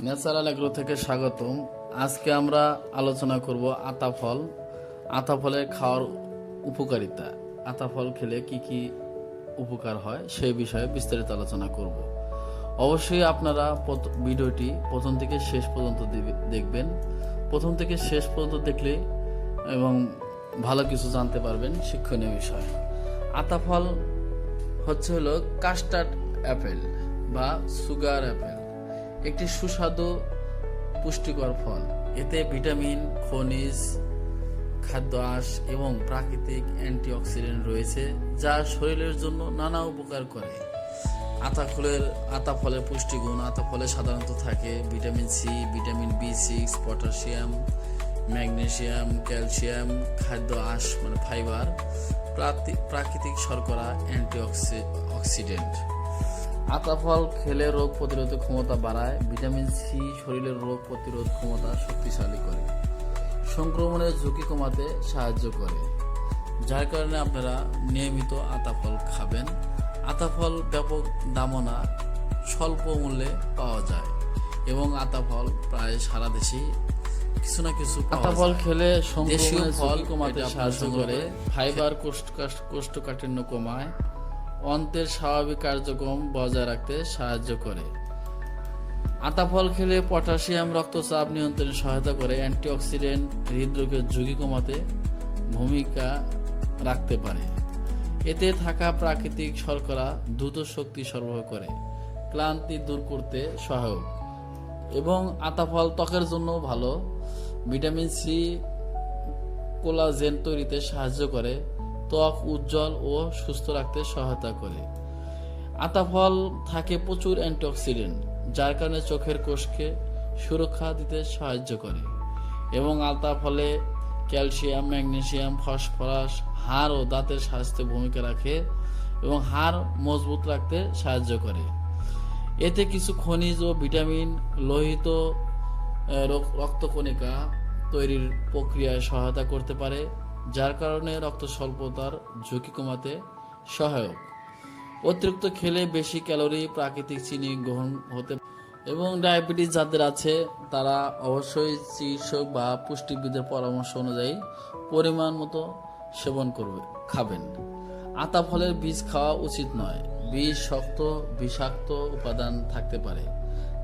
Natural agro থেকে স্বাগতম। আজকে আমরা আলোচনা করব আতা ফল। আতা ফলের খাওয়ার উপকারিতা, আতা ফল খেলে কি কি উপকার হয় সেই বিষয়ে বিস্তারিত আলোচনা করব। অবশ্যই আপনারা ভিডিওটি প্রথম থেকে শেষ পর্যন্ত দেখবেন। প্রথম থেকে শেষ পর্যন্ত দেখলে এবং ভালো কিছু জানতে পারবেন, শিক্ষণীয় বিষয়। আতা ফল হলো কাস্টার্ড অ্যাপেল বা সুগার অ্যাপেল, একটি সুস্বাদু পুষ্টিকর ফল। এতে ভিটামিন, খনিজ, খাদ্য আঁশ এবং প্রাকৃতিক অ্যান্টিঅক্সিডেন্ট রয়েছে, যা শরীরের জন্য নানা উপকার করে। আতা ফলের পুষ্টিগুণ: আতা ফলে সাধারণত থাকে ভিটামিন সি, ভিটামিন বি6, পটাশিয়াম, ম্যাগনেসিয়াম, ক্যালসিয়াম, খাদ্য আঁশ মানে ফাইবার, প্রাকৃতিক শর্করা, অ্যান্টিঅক্সিডেন্ট। আতা ফল খেলে রোগ প্রতিরোধক ক্ষমতা বাড়ায়। ভিটামিন সি শরীরের রোগ প্রতিরোধ ক্ষমতা শক্তিশালী করে। সংক্রমণের ঝুঁকি কমাতে সাহায্য করে, যার কারণে আপনারা নিয়মিত আতা ফল খাবেন। আতা ফল ব্যাপক দামও না, স্বল্প মূল্যে পাওয়া যায় এবং আতা ফল প্রায় সারা দেশেই কিছু না কিছু আতা ফল খেলে দেশীয় ফল কমাতে সাহায্য করে। ফাইবার কোষ্ঠকাঠিন্য কমায়, অন্ত্রের স্বাভাবিক কার্যক্রম বজায় রাখতে সাহায্য করে। আতা ফল খেলে পটাশিয়াম রক্তচাপ নিয়ন্ত্রণে সহায়তা করে। অ্যান্টিঅক্সিডেন্ট হৃদরোগের ঝুঁকি কমাতে ভূমিকা রাখতে পারে। এতে থাকা প্রাকৃতিক শর্করা দ্রুত শক্তি সরবরাহ করে, ক্লান্তি দূর করতে সহায়ক। এবং আতা ফল ত্বকের জন্য ভালো। ভিটামিন সি কোলাজেন তৈরিতে সাহায্য করে, ত্বক উজ্জ্বল ও সুস্থ রাখতে সহায়তা করে। আতা ফল থাকে প্রচুর অ্যান্টিঅক্সিডেন্ট, যার কারণে চোখের কোষকে সুরক্ষা দিতে সাহায্য করে। এবং আতা ফলে ক্যালসিয়াম, ম্যাগনেসিয়াম, ফসফরাস হাড় ও দাঁতের স্বাস্থ্যে ভূমিকা রাখে এবং হাড় মজবুত রাখতে সাহায্য করে। এতে কিছু খনিজ ও ভিটামিন লোহিত রক্তকণিকা তৈরির প্রক্রিয়ায় সহায়তা করতে পারে, যার কারণে রক্ত স্বল্পতার ঝুঁকি কমাতে সহায়ক। অতিরিক্ত খেলে বেশি ক্যালোরি, প্রাকৃতিক চিনি গ্রহণ হতে এবং ডায়াবেটিস যাদের আছে তারা অবশ্যই চিকিৎসক বা পুষ্টিবিদের পরামর্শ অনুযায়ী পরিমাণ মতো সেবন খাবেন। আতা ফলের বীজ খাওয়া উচিত নয়। বীজ শক্ত, বিষাক্ত উপাদান থাকতে পারে,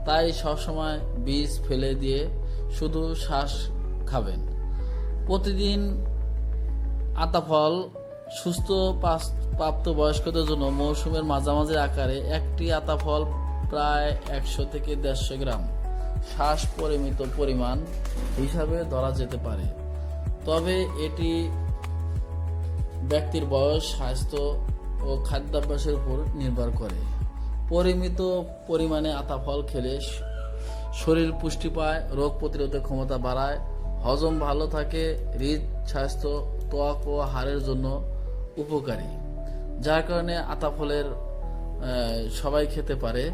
তাই সবসময় বীজ ফেলে দিয়ে শুধু শ্বাস খাবেন। প্রতিদিন আতা ফল সুস্থ প্রাপ্তবয়স্কদের জন্য মৌসুমের মাঝামাঝি আকারে একটি আতা ফল প্রায় 100 থেকে 150 গ্রাম শ্বাস পরিমিত পরিমাণ হিসাবে ধরা যেতে পারে। তবে এটি ব্যক্তির বয়স, স্বাস্থ্য ও খাদ্যাভ্যাসের উপর নির্ভর করে। পরিমিত পরিমাণে আতা ফল খেলে শরীর পুষ্টি পায়, রোগ প্রতিরোধক ক্ষমতা বাড়ায়, হজম ভালো থাকে, হৃদ স্বাস্থ্য, ত্বক ও হাড়ের জন্য উপকারী। যার কারণে আতা ফলের সবাই খেতে পারে,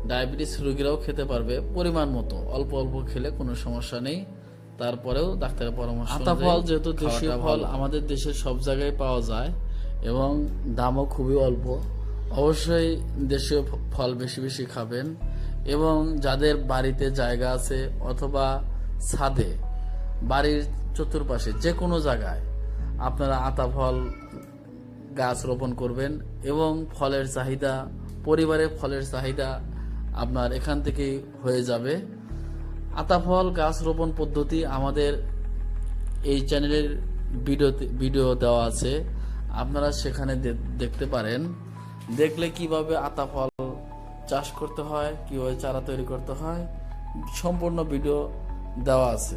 ডায়াবেটিস রোগীরাও খেতে পারবে পরিমাণ মতো। অল্প অল্প খেলে কোনো সমস্যা নেই, তারপরেও ডাক্তারের পরামর্শ। আতা ফল যেহেতু দেশীয় ফল, আমাদের দেশের সব জায়গায় পাওয়া যায় এবং দামও খুবই অল্প। অবশ্যই দেশীয় ফল বেশি বেশি খাবেন এবং যাদের বাড়িতে জায়গা আছে অথবা ছাদে, বাড়ির চতুর্পাশে যে কোনো জায়গায় আপনারা আতা ফল গাছ রোপণ করবেন এবং ফলের চাহিদা, পরিবারের ফলের চাহিদা আপনার এখান থেকেই হয়ে যাবে। আতা ফল গাছ রোপণ পদ্ধতি আমাদের এই চ্যানেলের ভিডিও দেওয়া আছে, আপনারা সেখানে দেখতে পারেন। দেখলে কিভাবে আতা ফল চাষ করতে হয়, কিভাবে চারা তৈরি করতে হয়, সম্পূর্ণ ভিডিও দেওয়া আছে।